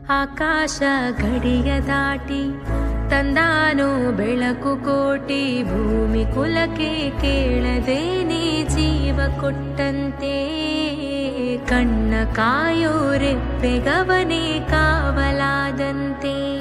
ಆಕಾಶ ಗಡಿಯ ದಾಟಿ ತಂದಾನು ಬೆಳಕು ಕೋಟಿ, ಭೂಮಿ ಕುಲಕ್ಕೆ ಕೇಳದೇನೆ ಜೀವ ಕೊಟ್ಟಂತೆ. ಕಣ್ಣ ಕಾಯೋ ರೆಪ್ಪೆಗವನೇ ಕಾವಲಾದಂತೆ.